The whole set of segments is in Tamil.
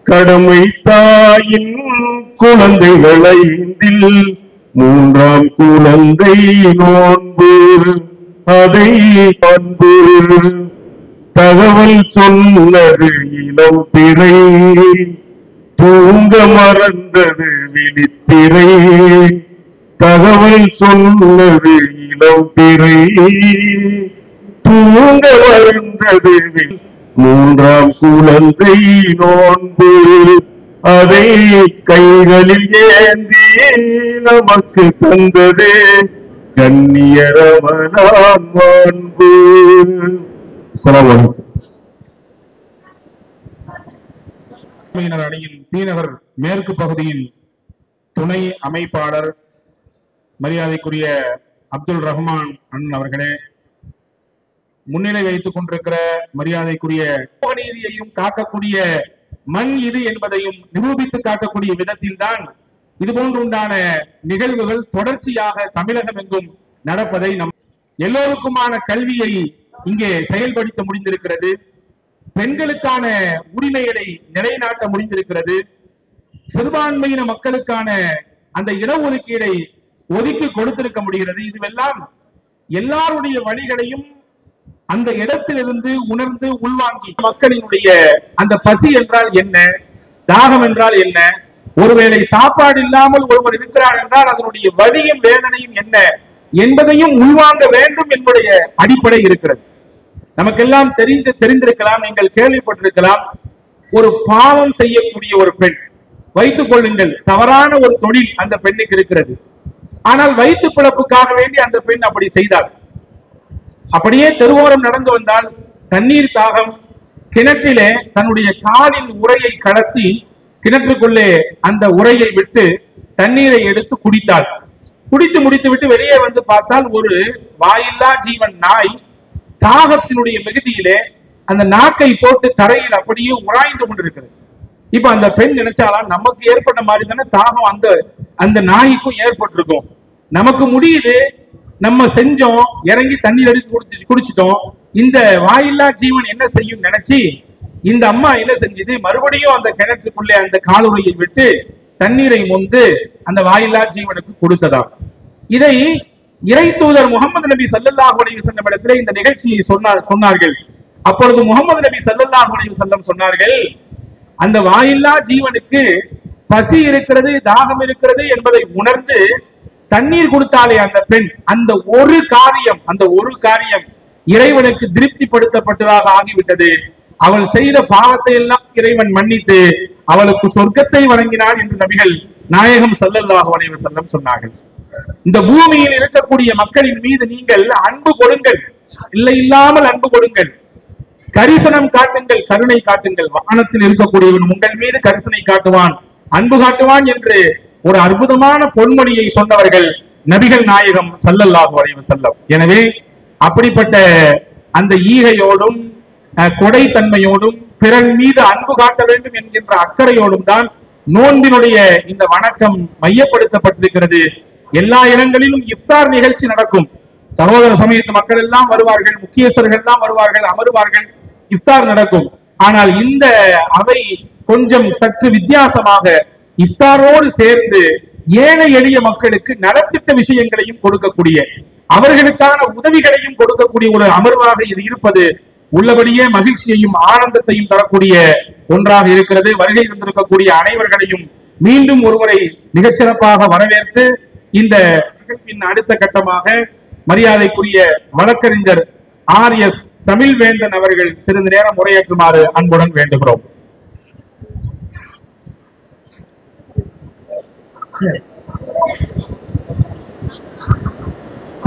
கடமை தாயின் குழந்தைகளை மூன்றாம் குழந்தை நோன்பு அதை அன்பு தகவல் சொன்னது இளம் பிறை தூங்க மறந்தது விழித்திரை தகவல் சொன்னது இளம் பிறை தூங்க மறந்தது மூன்றாம் குழந்தை நோன்பு அதை கைகளில் ஏந்தி நமக்கு தந்தது கண்ணிய ரமலான் மாண்பு. அணியின் தீநகர் மேற்கு பகுதியின் துணை அமைப்பாளர் மரியாதைக்குரிய அப்துல் ரஹ்மான் அண்ணன் அவர்களே, முன்னிலை வைத்துக் கொண்டிருக்கிற மரியாதைக்குரிய நீதியையும் காக்கக்கூடிய மண் இது என்பதையும் நிரூபித்து காக்கக்கூடிய விதத்தில் தான் இதுபோன்று உண்டான நிகழ்வுகள் தொடர்ச்சியாக தமிழகம் எங்கும் நடப்பதை நம் எல்லோருக்குமான கல்வியை இங்கே செயல்படுத்த முடிந்திருக்கிறது. பெண்களுக்கான உரிமைகளை நிலைநாட்ட முடிந்திருக்கிறது. சிறுபான்மையின மக்களுக்கான அந்த இடஒதுக்கீடை ஒதுக்கி கொடுத்திருக்க முடிகிறது. இதுவெல்லாம் எல்லாருடைய வழிகளையும் அந்த இடத்திலிருந்து உணர்ந்து உள்வாங்கி மக்களினுடைய அந்த பசி என்றால் என்ன, தாகம் என்றால் என்ன, ஒருவேளை சாப்பாடு இல்லாமல் ஒருவர் இருக்கிறார் என்றால் அதனுடைய வலியும் வேதனையும் என்ன என்பதையும் உள்வாங்க வேண்டும் என்படைய அடிப்படை இருக்கிறது. நமக்கெல்லாம் தெரிந்திருக்கலாம், நீங்கள் கேள்விப்பட்டிருக்கலாம். ஒரு பாவம் செய்யக்கூடிய ஒரு பெண், வைத்துக் கொள்ளுங்கள், தவறான ஒரு தொழில் அந்த பெண்ணுக்கு இருக்கிறது. ஆனால் வயிற்று பிழப்புக்காக வேண்டி அந்த பெண் அப்படி செய்தார். அப்படியே தெருவோரம் நடந்து வந்தால் தண்ணீர் தாகம், கிணற்றிலே தன்னுடைய காலின் உரையை கடத்தி கிணற்றுக்குள்ளே அந்த உரையை விட்டு தண்ணீரை எடுத்து குடித்தாள். குடித்து முடித்து விட்டு வெளியே வந்து பார்த்தால் ஒரு வாயில்லா ஜீவன் நாய் தாகத்தினுடைய மிகுதியிலே அந்த நாக்கை போட்டு தரையில் அப்படியே உராய்ந்து கொண்டிருக்கிறது. இப்ப அந்த பெண் நினைச்சாலா, நமக்கு ஏற்பட்ட மாதிரி தானே தாகம் அந்த நாய்க்கும் ஏற்பட்டிருக்கும், நமக்கு முடியுது, நம்ம செஞ்சோம், இறங்கி தண்ணீர் எடுத்து குடிச்சிட்டோம், இந்த வாயில்லா ஜீவன் என்ன செய்யும் நினைச்சு இந்த அம்மா என்ன செஞ்சது, மறுபடியும் அந்த கிணற்றுக்குள்ளே அந்த காலுறையை விட்டு தண்ணீரை மொந்து அந்த வாயில்லா ஜீவனுக்கு கொடுத்ததா. இதை இறை தூதர் முகமது நபி ஸல்லல்லாஹு அலைஹி வஸல்லம் இடத்திலே இந்த நிகழ்ச்சியை சொன்னார்கள். அப்பொழுது முகமது நபி ஸல்லல்லாஹு அலைஹி வஸல்லம் சொன்னார்கள், அந்த வாயில்லா ஜீவனுக்கு பசி இருக்கிறது, தாகம் இருக்கிறது என்பதை உணர்ந்து தண்ணீர் கொடுத்தாலே அந்த பெண், அந்த ஒரு காரியம் இறைவனுக்கு திருப்திப்படுத்தப்பட்டதாக ஆகிவிட்டது. அவள் செய்த பாவத்தை எல்லாம் இறைவன் மன்னித்து அவளுக்கு சொர்க்கத்தை வழங்கினார் என்று நபிகள் நாயகம் ஸல்லல்லாஹு அலைஹி வஸல்லம் சொன்னார்கள். இந்த பூமியில் இருக்கக்கூடிய மக்களின் மீது நீங்கள் அன்பு கொடுங்கள், இல்லை இல்லாமல் அன்பு கொடுங்கள், கரிசனம் காட்டுங்கள், கருணை காட்டுங்கள். வானத்தில் இருக்கக்கூடியவன் உங்கள் மீது கரிசனை காட்டுவான், அன்பு காட்டுவான் என்று ஒரு அற்புதமான பொன்மொழியை சொன்னவர்கள் நபிகள் நாயகம் ஸல்லல்லாஹு அலைஹி வஸல்லம். எனவே அப்படிப்பட்ட அந்த ஈகையோடும் கொடைத்தன்மையோடும் பிறர் மீது அன்பு காட்ட வேண்டும் என்கின்ற அக்கறையோடும் தான் நோன்பினுடைய இந்த வணக்கம் மையப்படுத்தப்பட்டிருக்கிறது. எல்லா இடங்களிலும் இஃப்தார் நிகழ்ச்சி நடக்கும். சகோதர சமயத்து மக்கள் எல்லாம் வருவார்கள், முக்கியஸ்தர்கள் எல்லாம் வருவார்கள், அமருவார்கள், இஃப்தார் நடக்கும். ஆனால் இந்த அவை கொஞ்சம் சற்று வித்தியாசமாக இஃப்தாரோடு சேர்ந்து ஏழை எளிய மக்களுக்கு நலத்திட்ட விஷயங்களையும் கொடுக்கக்கூடிய, அவர்களுக்கான உதவிகளையும் கொடுக்கக்கூடிய ஒரு அமர்வாக இது இருப்பது உள்ளபடியே மகிழ்ச்சியையும் ஆனந்தத்தையும் தரக்கூடிய ஒன்றாக இருக்கிறது. வருகை தந்திருக்கக்கூடிய அனைவர்களையும் மீண்டும் ஒருமுறை மிகச்சிறப்பாக வரவேற்று இந்த நிகழ்ச்சியின் அடுத்த கட்டமாக மரியாதைக்குரிய வழக்கறிஞர் RS தமிழ்வேந்தன் அவர்கள் சிறிது நேரம் உரையாற்றுமாறு அன்புடன் வேண்டுகிறோம்.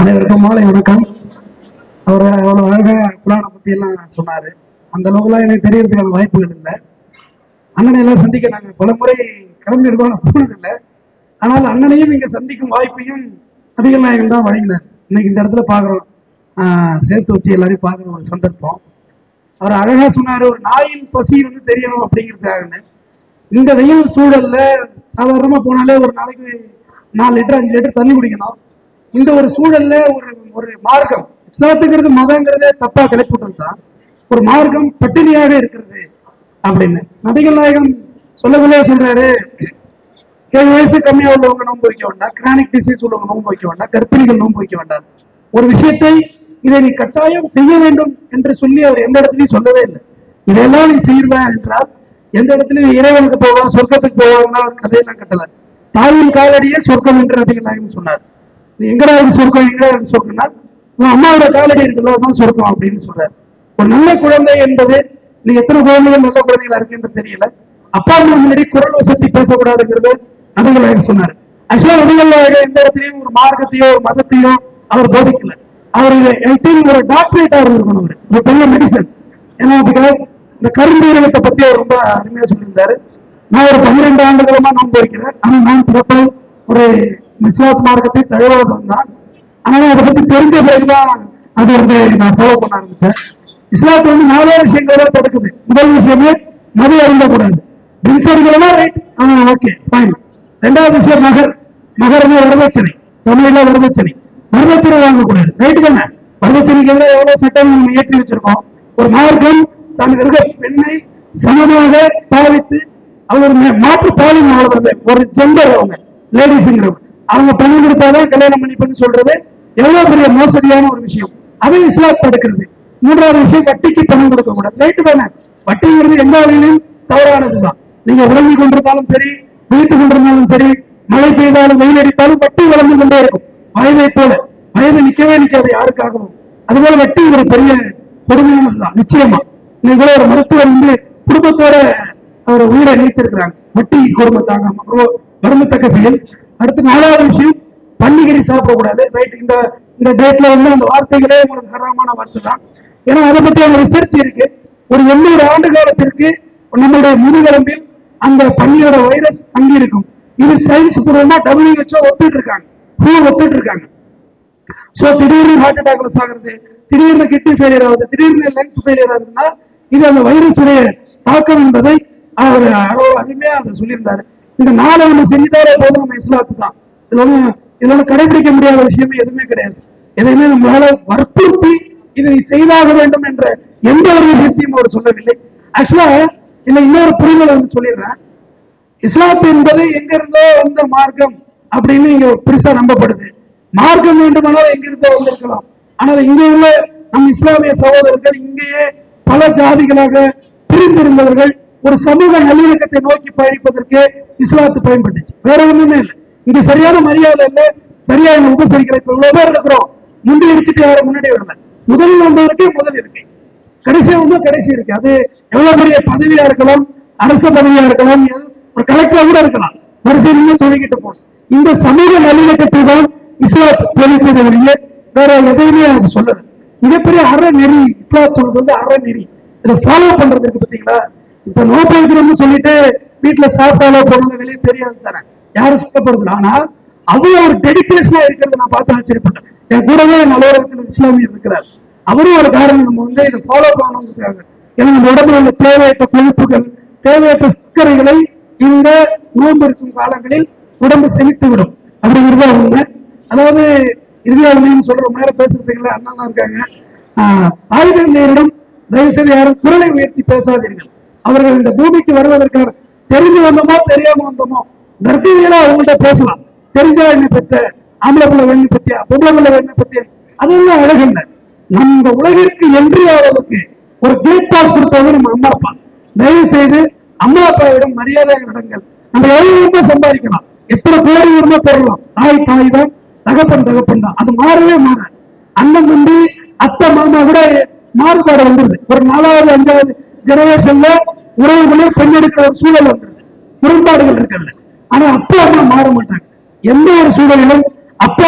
அனைவருக்கும் மாலை வணக்கம். அவர் அவ்வளவு அழகா குரானை பத்தி எல்லாம் சொன்னாரு. அந்த அளவுக்குலாம் எனக்கு தெரியறதுக்கான வாய்ப்புகள் இல்லை. அண்ணனை எல்லாம் சந்திக்க நாங்கள் பல முறை கிளம்பியிருக்கோம், போனதில்லை. ஆனால் அண்ணனையும் இங்க சந்திக்கும் வாய்ப்பையும் நபிகள் நாயகம் தான் வழங்கினார். இன்னைக்கு இந்த இடத்துல பாக்குறோம், சேர்த்து வச்சு எல்லாரையும் பாக்குற ஒரு சந்தர்ப்பம். அவர் அழகா சொன்னாரு, ஒரு நாயின் பசி தெரியணும் அப்படிங்கிறதுக்காக. இந்த வெயில் சூழல்ல சாதாரணமா போனாலே ஒரு நாளைக்கு 4 லிட்டர் 5 லிட்டர் தண்ணி குடிக்கணும். இந்த ஒரு சூழல்ல ஒரு மார்க்கம் இஸ்லாத்துங்கிறது மதங்கிறதே தப்பா கிளப்பிவிட்டது தான். ஒரு மார்க்கம் பட்டினியாக இருக்கிறது அப்படின்னு. நபிகள் நாயகம் சொல்லவில்லை சொல்றாரு, 7 வயசு கம்மியா உள்ளவங்க நோன்பு வைக்க வேண்டாம், கிரானிக் டிசீஸ் உள்ளவங்க நோன்பு வைக்க வேண்டாம், கர்ப்பிணிகள் நோன்பு வைக்க வேண்டாம். ஒரு விஷயத்தை இதை நீ கட்டாயம் செய்ய வேண்டும் என்று சொல்லி அவர் எந்த இடத்துலையும் சொல்லவே இல்லை. இதெல்லாம் நீ செய்வ என்றால் எந்த இடத்துலயும் இறைவனுக்கு போவா சொர்க்கத்துக்கு போவாங்கன்னா கதையெல்லாம் கட்டல. தாயின் காலடியே சொர்க்கம் என்று நபிகள் நாயகம் சொன்னார். நீ எங்கடா சொர்க்கம், எங்கடா சொர்க்கம்னா உன் அம்மாவோட காலடி இருக்குல்ல தான் சொர்க்கம் அப்படின்னு சொல்றாரு. ஒரு நல்ல குழந்தை என்பது, நீ எத்தனை குழந்தைகள் நல்ல குழந்தைகளா இருக்குன்னு தெரியல, அப்பா அம்மா முன்னாடி குரல் வசதி பேசக்கூடாதுங்கிறது நபிகள் நாயகம் சொன்னார். ஆக்சுவலா நபிகள் நாயகம் எந்த இடத்துலயும் ஒரு மார்க்கத்தையோ ஒரு மதத்தையோ அவர் போதிக்கல. அவர் ஒரு டாக்டரேட்டா இருக்கணும், ஒரு பெரிய மெடிசன். ஏன்னா பிகாஸ் இந்த கருந்தீரகத்தை பத்தி அவர் ரொம்ப அருமையா சொல்லியிருந்தாரு. நான் ஒரு 12 ஆண்டுகளமா நோன்பு வைக்கிறேன். ஆனா நான் பிறப்ப ஒரு இஸ்லாத் மார்க்கத்தை தழுவாதவன் தான். ஆனா அதை பத்தி தெரிஞ்ச பிறகுதான் அது வந்து நான் ஃபாலோ பண்ண ஆரம்பிச்சேன். இஸ்லாத்துல வந்து 4 விஷயங்கள தடுக்குது. முதல் விஷயமே மது அருந்தக்கூடாது. Drinks right, okay fine. 2வது விஷயம் மகர் வரதட்சணை, தமிழ்ல வரதட்சணை வாங்கக்கூடாது, ரைட் தானே? வரதட்சணைக்கு எவ்வளவு சட்டம் நம்ம ஏற்றி வச்சிருக்கோம். ஒரு மார்க்கம் தன் இருக்க பெண்ணை சமமாக பாவித்து அவர் மாற்று பாலின ஒரு ஜெண்டர், அவங்க லேடிஸ்ங்கிறவங்க அவங்க பணம் கொடுத்தாதான் கல்யாணம் பண்ணிப்பன்னு சொல்றது எவ்வளவு பெரிய மோசடியான ஒரு விஷயம். அதை இஸ்லாம் தடுக்கிறது. 3வது விஷயம், வட்டிக்கு பணம் கொடுக்க கூடாது, ரைட்டு தானே? வட்டிங்கிறது எந்த வகையிலும் தவறானதுதான். நீங்க உறங்கி கொண்டிருந்தாலும் சரி, விழித்துக் கொண்டிருந்தாலும் சரி, மழை பெய்தாலும் வெயில் அடித்தாலும் வட்டி வளர்ந்து கொண்டே இருக்கும். வயதை போல வயது நிக்கவே நிக்காது யாருக்காகவும். அதுபோல வட்டி ஒரு பெரிய கொடுமையானதுதான். நிச்சயமா நீங்க ஒரு மருத்துவர் வந்து குடும்பத்தோட அவர் உயிரை நீத்திருக்கிறாங்க, வட்டி குடும்பத்தாங்க வருந்தத்தக்க செயல். அடுத்து 4வது விஷயம், பன்னிக்கறி சாப்பிடக்கூடாது, ரைட்? இந்த டேட்ல வந்து அந்த வார்த்தைகளே உங்களுக்கு ஹராமான வார்த்தை தான். ஏன்னா அதை பத்தி அவங்க ரிசர்ச் இருக்கு. ஒரு 800 ஆண்டு காலத்திற்கு நம்மளுடைய முதுகெலும்பில் அந்த பன்னியோட வைரஸ் அங்கி இருக்கும். இது சயின்ஸ் பூர்வமா WHO ஒத்துட்டு இருக்காங்க, ஒத்துட்டு இருக்காங்க. சோ திடீர்னு ஹார்ட் அட்டாக்ல சாகிறது, திடீர்னு கிட்னி ஃபெயிலியர் ஆகுது, திடீர்னு லங்ஸ் ஃபெயிலியர் ஆகுதுன்னா இது அந்த வைரஸ் உடைய தாக்கம் என்பதை அவர் அருமையா அதை சொல்லியிருந்தாரு. இந்த 4 ஒண்ணு செஞ்சுட்டாரே போதும் நம்ம இஸ்லாத்து தான். இதோட கடைபிடிக்க முடியாத விஷயமே எதுவுமே கிடையாது. எதையுமே நம்மளால வற்புறுத்தி இதை செய்தாக வேண்டும் என்ற எந்த ஒரு விஷயத்தையும் அவர் சொல்லவில்லை. ஆக்சுவலா இல்ல இன்னொரு புரிதலை வந்து சொல்லிடுறேன். இஸ்லாத்து என்பது எங்க இருந்தோ வந்த மார்க்கம் அப்படின்னு இங்க பெருசா நம்பப்படுது. மார்க்கம் வேண்டுமானால் எங்கிருந்தோ வந்திருக்கலாம். ஆனால் இங்கே உள்ள நம் இஸ்லாமிய சகோதரர்கள் இங்கேயே பல ஜாதிகளாக பிரிந்திருந்தவர்கள் ஒரு சமூக நல்லிணக்கத்தை நோக்கி பயணிப்பதற்கு இஸ்லாத்து பயன்பட்டுச்சு, வேற ஒண்ணுமே இல்லை. இங்க சரியான மரியாதை இல்லை, சரியான உபசரிக்கிற இப்ப இவ்வளவு பேர் இருக்கிறோம், முந்தி அடிச்சுட்டு யாரும் முன்னாடி வரல. முதலில் வந்தவருக்கே முதல் இருக்கு, கடைசியா வந்து கடைசி இருக்கு. அது எவ்வளவு பெரிய பதவியா இருக்கலாம், அரசு பதவியா இருக்கலாம், ஒரு கலெக்டரா கூட இருக்கலாம், வரிசையிலுமே சொல்லிக்கிட்டு போகணும். இந்த சமூக நல்லிணக்கத்தை தான் இஸ்லாத் வெளியே வேற எதையுமே அது சொல்லல. மிகப்பெரிய அறநெறி இஸ்லாத் வந்து அறநெறி. இதை ஃபாலோ பண்றதுக்கு பாத்தீங்களா? இப்ப நோன்பு வைக்கிறோம்னு சொல்லிட்டு வீட்டுல சாப்பிட்டாலோ போனது வெளியே தெரியாது தானே, யாரும் சுத்தப்படுத்தல. ஆனா அவ்வளவு ஒரு டெடிகேஷனா இருக்கிறத நான் பார்த்து ஆச்சரியப்பட்டேன். என் கூடவே நலவரத்தில் இஸ்லாமியர் இருக்கிறார், அவரும் ஒரு காரணம் நம்ம வந்து இதை ஃபாலோ பண்ணணுங்கிறதுக்காக. ஏன்னா நம்ம உடம்புல உள்ள தேவையற்ற கொழுப்புகள், தேவையற்ற சர்க்கரைகளை இந்த நோன்பு இருக்கும் காலங்களில் உடம்பு செலுத்தி விடும் அப்படிங்கிறத உண்மை. அதாவது இறுதியாக சொல்ற நேரம் பேசுறதுக்குள்ள அண்ணா இருக்காங்க. ஆயுதங்களிடம் தயவு செய்து யாரும் குரலை உயர்த்தி பேசாதீர்கள். அவர்கள் இந்த பூமிக்கு வருவதற்காக தெரிஞ்சு வந்தோமோ தெரியாம வந்தோமோ கர்ப்பிணிகளா அவங்கள்ட்ட பேசலாம். தெரிஞ்சா என்ன பெற்ற, ஆம்பளை பிள்ளை வெண்ணி பத்தியா, பொம்பளை பிள்ளை வெண்ணி பத்தியா, அதெல்லாம் அழகில்லை. நம்ம உலகிற்கு என்றியாவதற்கு ஒரு கேட் பாஸ் கொடுத்தவங்க நம்ம அம்மா அப்பா. தயவு செய்து அம்மா அப்பாவிடம் மரியாதை நடங்கள். நம்ம எவ்வளவு சம்பாதிக்கலாம், எத்தனை கோடி வருமா பெறலாம், தாய் தாய் தான், தகப்பன் தகப்பன் தான், அது மாறவே மாறாது. அண்ணன் தம்பி அத்தை மாமா கூட மாறுபாடு வந்துருது. ஒரு 4வது 5வது ஜெனரேஷன்ல உறவுகளே பெண்ணெடுக்கிற ஒரு சூழல் வந்துருது, முரண்பாடுகள் இருக்கிறது. ஆனா அப்பா அம்மா மாற மாட்டாங்க. எந்த ஒரு சூழலிலும் அப்பா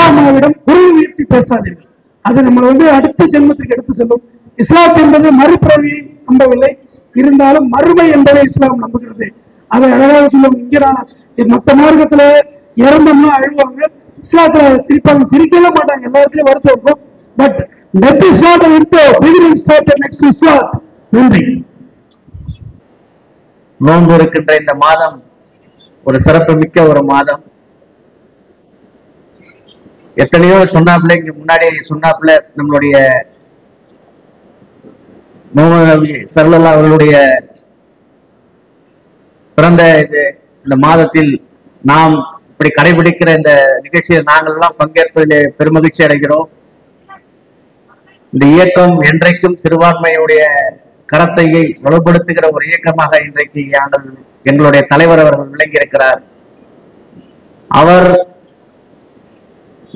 அம்மாவிடம் குரல் உயர்த்தி பேசாதீர்கள். அது நம்ம வந்து அடுத்த ஜென்மத்திற்கு எடுத்து செல்லும். இஸ்லாம் என்பது மறுபிறவியை நம்பவில்லை, இருந்தாலும் மறுமை என்பதை இஸ்லாம் நம்புகிறது. அதை அழகாக சொல்லுவாங்க. இங்க நான் மற்ற மார்க்கத்துல இறந்தோம்னா அழுவாங்க, இஸ்லாத்துல சிரிப்பாங்க, சிரிக்கவே மாட்டாங்க, எல்லாருக்கும் வருத்தம் இருக்கும். But death is not an intro, beginning started next to Islam. நன்றி. நோன்பு இருக்கின்ற இந்த மாதம் ஒரு சிறப்பு மிக்க ஒரு மாதம். எத்தனையோ சொன்னாப்புல, இங்க முன்னாடி சொன்னாப்புல நம்மளுடைய முகமது நபி ஸல்லல்லாஹு அவர்களுடைய பிறந்த இந்த மாதத்தில் நாம் இப்படி கடைபிடிக்கிற இந்த நிகழ்ச்சியில் நாங்கள் எல்லாம் பங்கேற்பதிலே பெருமகிழ்ச்சி அடைகிறோம். இந்த இயக்கம் என்றைக்கும் சிறுபான்மையுடைய கரத்தையை வலுப்படுத்துகிற ஒரு இயக்கமாக இன்றைக்கு எங்களுடைய தலைவர் அவர்கள் விளங்கியிருக்கிறார். அவர்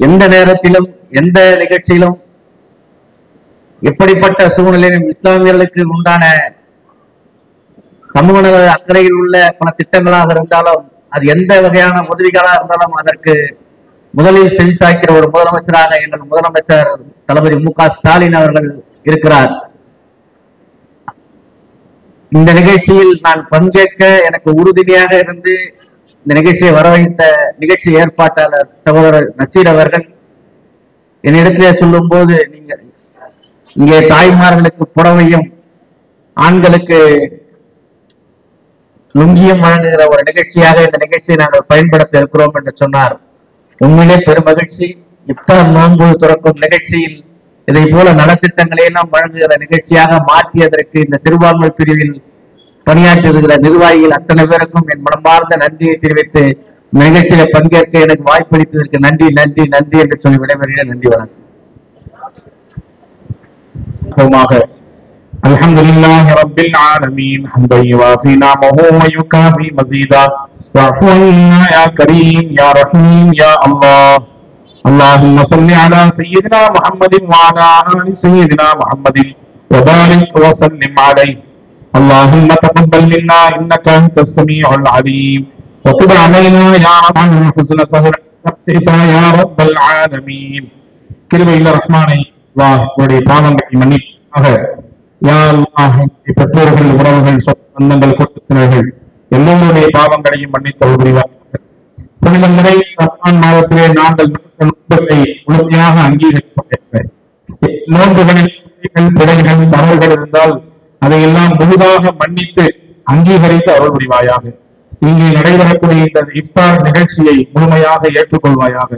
எந்த நேரத்திலும் எந்த நிகழ்ச்சியிலும் எப்படிப்பட்ட சூழ்நிலையிலும் இஸ்லாமியர்களுக்கு உண்டான சமூக நல அக்கறையில் உள்ள பல திட்டங்களாக இருந்தாலும் அது எந்த வகையான உதவிகளாக இருந்தாலும் அதற்கு முதலில் செவிசாய்க்கிற ஒரு முதலமைச்சராக எங்கள் முதலமைச்சர் தளபதி மு.க.ஸ்டாலின் அவர்கள் இருக்கிறார். இந்த நிகழ்ச்சியில் நான் பங்கேற்க எனக்கு உறுதுணையாக இருந்து இந்த நிகழ்ச்சியை வரவழைத்த நிகழ்ச்சி ஏற்பாட்டாளர் சகோதரர் நசீர் அவர்கள் என்னிடத்திலே சொல்லும் போது, நீங்க இங்கே தாய்மார்களுக்கு புடவையும் ஆண்களுக்கு லுங்கியும் வழங்குகிற ஒரு நிகழ்ச்சியாக இந்த நிகழ்ச்சியை நாங்கள் பயன்படுத்த இருக்கிறோம் என்று சொன்னார். உண்மையிலே பெருமகிழ்ச்சி. இஃப்தார் நோன்பு துறக்கும் நிகழ்ச்சியில் இதை போல நலத்திட்டங்களை எல்லாம் வழங்குகிற நிகழ்ச்சியாக மாற்றியதற்கு இந்த சிறுபான்மை பிரிவில் பணியாற்றுகிற நிர்வாகிகள் அத்தனை பேருக்கும் என் மனமார்ந்த நன்றியை தெரிவித்து நிகழ்ச்சியில பங்கேற்க எனக்கு வாய்ப்பளித்ததற்கு நன்றி நன்றி நன்றி என்று சொல்லி விடைபெறுகிறேன். நன்றி, வணக்கம். அல்ஹம்துலில்லாஹி ரப்பில் ஆலமீன் ஹம்தன் யுவாஃபி நிஅமஹு வ யுகாஃபி மஸீதா வஅஃபு அன்னா யா கரீம் யா ரஹீம் யா அல்லாஹ். اللهم صل على سيدنا محمد وعلى آل سيدنا محمد وبارك وسلم عليه. اللهم تقبل منا إنك أنت السميع العليم وتب علينا يا رب حسن سهر يا رب العالمين. கிருபையுள்ள ரஹ்மானை உடைய பாவங்களை மன்னிப்பாக. யா அல்லாஹ், பெற்றோர்கள், உறவுகள், சொந்தங்கள், குடும்பத்தினர்கள் எல்லோருடைய பாவங்களையும் மன்னித்தல் புரிவார். புனித முறை ரமலான் மாதத்திலே நாங்கள் நோன்புகளை முழுமையாக அங்கீகரிப்பதற்கு நோன்புகளில் பிழைகள் தவறுகள் இருந்தால் அதையெல்லாம் முழுதாக மன்னித்து அங்கீகரித்து அருள் புரிவாயாக. இங்கே நடைபெறக்கூடிய இந்த இஃப்தார் நிகழ்ச்சியை முழுமையாக ஏற்றுக்கொள்வாயாக.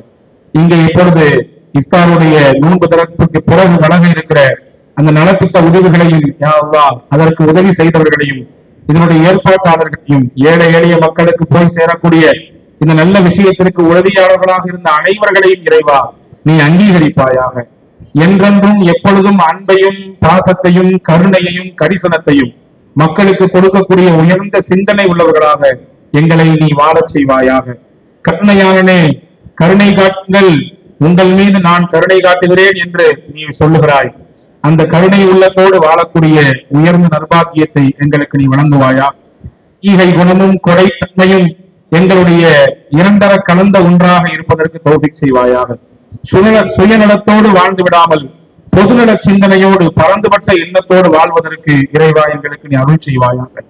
இங்கே இப்பொழுது இஃப்தாருடைய நோன்பு திறப்புக்கு பிறகு வழங்க இருக்கிற அந்த நலத்திட்ட உதவிகளையும் யா அல்லாஹ் அதற்கு உதவி செய்தவர்களையும் இதனுடைய ஏற்பாட்டாளர்களையும் ஏழை எளிய மக்களுக்கு போய் சேரக்கூடிய இந்த நல்ல விஷயத்திற்கு உதவியாளர்களாக இருந்த அனைவர்களையும் இறைவா நீ அங்கீகரிப்பாயாக. என்றென்றும் எப்பொழுதும் அன்பையும் பாசத்தையும் கருணையையும் கரிசனத்தையும் மக்களுக்கு கொடுக்கக்கூடிய உயர்ந்த சிந்தனை உள்ளவர்களாக எங்களை நீ வாழச் செய்வாயாக. கருணையாளனே, கருணை காட்டுங்கள், உங்கள் மீது நான் கருணை காட்டுகிறேன் என்று நீ சொல்லுகிறாய். அந்த கருணை உள்ளத்தோடு வாழக்கூடிய உயர்ந்த நற்பாக்கியத்தை எங்களுக்கு நீ வழங்குவாயா. ஈகை குணமும் கொடைத்தன்மையும் எங்களுடைய இரண்டர கலந்த ஒன்றாக இருப்பதற்கு தௌஃபீக் செய்வாயாக. சுயநலத்தோடு வாழ்ந்து விடாமல் பொதுநல சிந்தனையோடு பரந்துபட்ட எண்ணத்தோடு வாழ்வதற்கு இறைவா எங்களுக்கு நீ அருள் செய்வாயாக.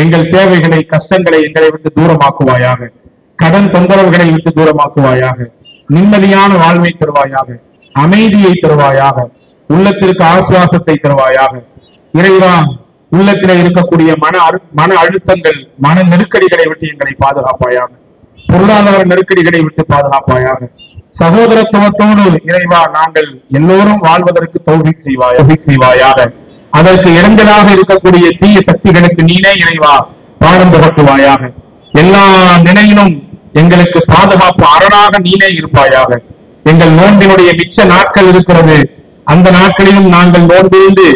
எங்கள் தேவைகளை, கஷ்டங்களை எங்களை விட்டு தூரமாக்குவாயாக. கடன் தொந்தரவுகளை விட்டு தூரமாக்குவாயாக. நிம்மதியான வாழ்வை தருவாயாக. அமைதியை தருவாயாக. உள்ளத்திற்கு ஆசுவாசத்தை தருவாயாக. இறைவா, உள்ளத்திலே இருக்கக்கூடிய மன அழுத்தங்கள், மன நெருக்கடிகளை விட்டு எங்களை பாதுகாப்பாயாக. பொருளாதார நெருக்கடிகளை விட்டு பாதுகாப்பாயாக. சகோதரத்துவத்தோடு இறைவா நாங்கள் எல்லோரும் வாழ்வதற்கு தௌஃபீக் செய்வாயாக. அதற்கு இடைஞ்சலாக இருக்கக்கூடிய தீய சக்திகளுக்கு நீனே இறைவா பாடம் புகட்டுவாயாக. எல்லா நிலையிலும் எங்களுக்கு பாதுகாப்பு அரணாக நீனே இருப்பாயாக. எங்கள் நோன்பினுடைய மிச்ச நாட்கள் இருக்கிறது. அந்த நாட்களிலும் நாங்கள் நோன்பிருந்து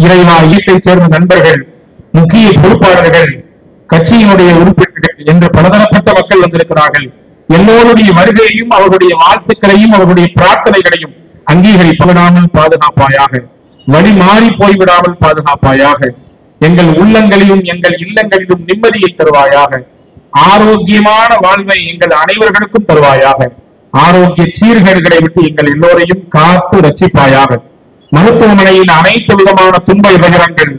இறைவா ஈட்டை சேர்ந்த நண்பர்கள், முக்கிய பொறுப்பாளர்கள், கட்சியினுடைய உறுப்பினர்கள் என்று பலதரப்பட்ட மக்கள் வந்திருக்கிறார்கள். எல்லோருடைய வருகையையும் அவர்களுடைய வாழ்த்துக்களையும் அவர்களுடைய பிரார்த்தனைகளையும் அங்கீகரிப்பவிடாமல் பாதுகாப்பாயாக. வழி மாறி போய்விடாமல் பாதுகாப்பாயாக. எங்கள் உள்ளங்களிலும் எங்கள் இல்லங்களிலும் நிம்மதியை தருவாயாக. ஆரோக்கியமான வாழ்வை எங்கள் அனைவர்களுக்கும் தருவாயாக. ஆரோக்கிய சீர்கேடுகளை விட்டு எங்கள் எல்லோரையும் காத்து ரட்சிப்பாயாக. மருத்துவமனையின் அனைத்து விதமான துன்ப விவரங்கள்,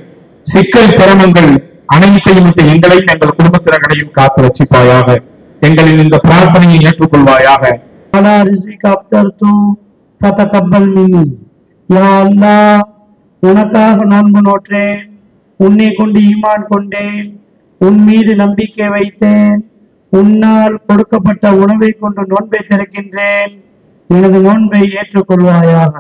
சிக்கல் சிரமங்கள் அனைத்தையும் விட்டு எங்களையும் எங்கள் குடும்பத்தினர்களையும் காத்து ரட்சிப்பாயாக. எங்களின் இந்த பிரார்த்தனையை ஏற்றுக்கொள்வாயாக. உனக்காக நோன்பு நோற்றேன், உன்னை கொண்டு ஈமான் கொண்டேன், உன் மீது நம்பிக்கை வைத்தேன், உன்னால் கொடுக்கப்பட்ட உணவை கொண்டு நோன்பை திறக்கின்றேன், எனது நோன்பை ஏற்றுக்கொள்வாயாக.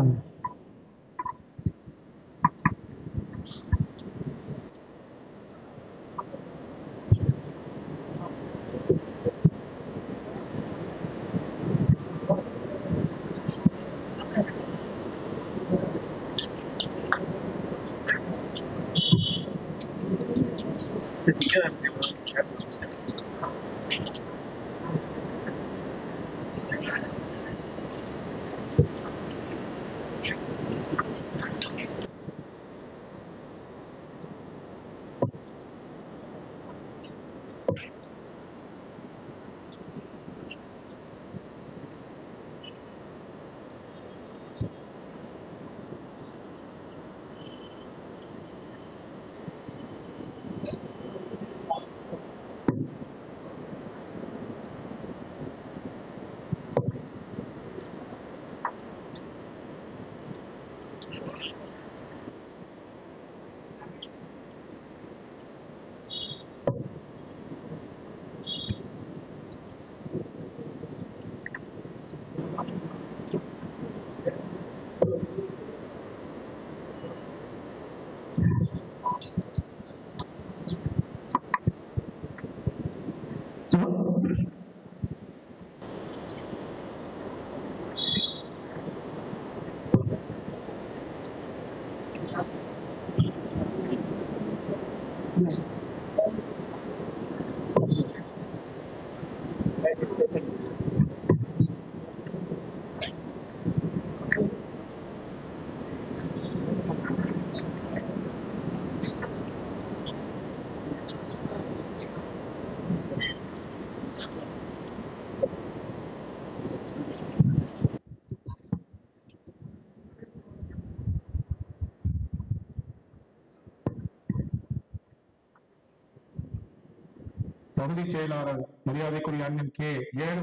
பகுதி செயலாளர் மரியாதைக்குரிய அண்ணன் கே ஏழு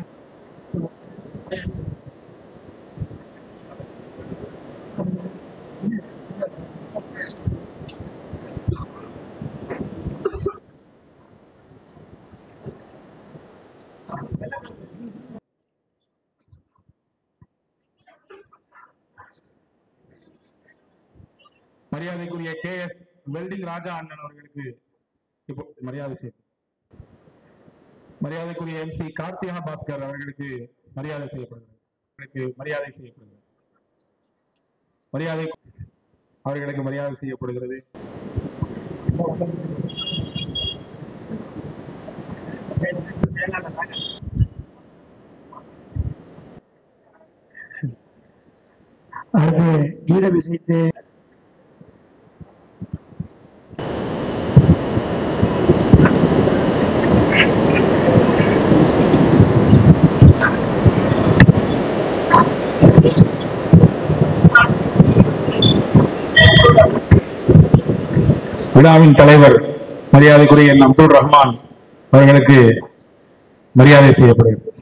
மரியாதைக்குரிய கே எஸ் வெல்டிங் ராஜா அண்ணன் அவர்களுக்கு இப்போ மரியாதை செய்யும். மரியாதைக்குரிய MC கார்த்திகா பாஸ்கர் அவர்களுக்கு மரியாதை செய்யப்படுகிறது. அவர்களுக்கு மரியாதை செய்யப்படுகிறது. அடுத்து கீத விஷயத்தை விழாவின் தலைவர் மரியாதைக்குரிய என் அப்துல் ரஹ்மான் அவர்களுக்கு மரியாதை செய்யப்படுகிறது.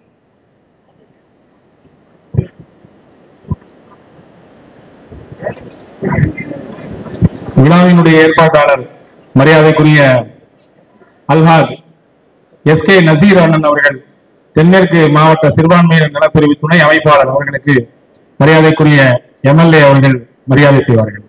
விழாவினுடைய ஏற்பாட்டாளர் மரியாதைக்குரிய அல்ஹாஜ் SK நசீர் அண்ணன் அவர்கள், தென்மேற்கு மாவட்ட சிறுபான்மையினர் நலப்பிரிவு துணை அமைப்பாளர் அவர்களுக்கு மரியாதைக்குரிய MLA அவர்கள் மரியாதை செய்வார்கள்.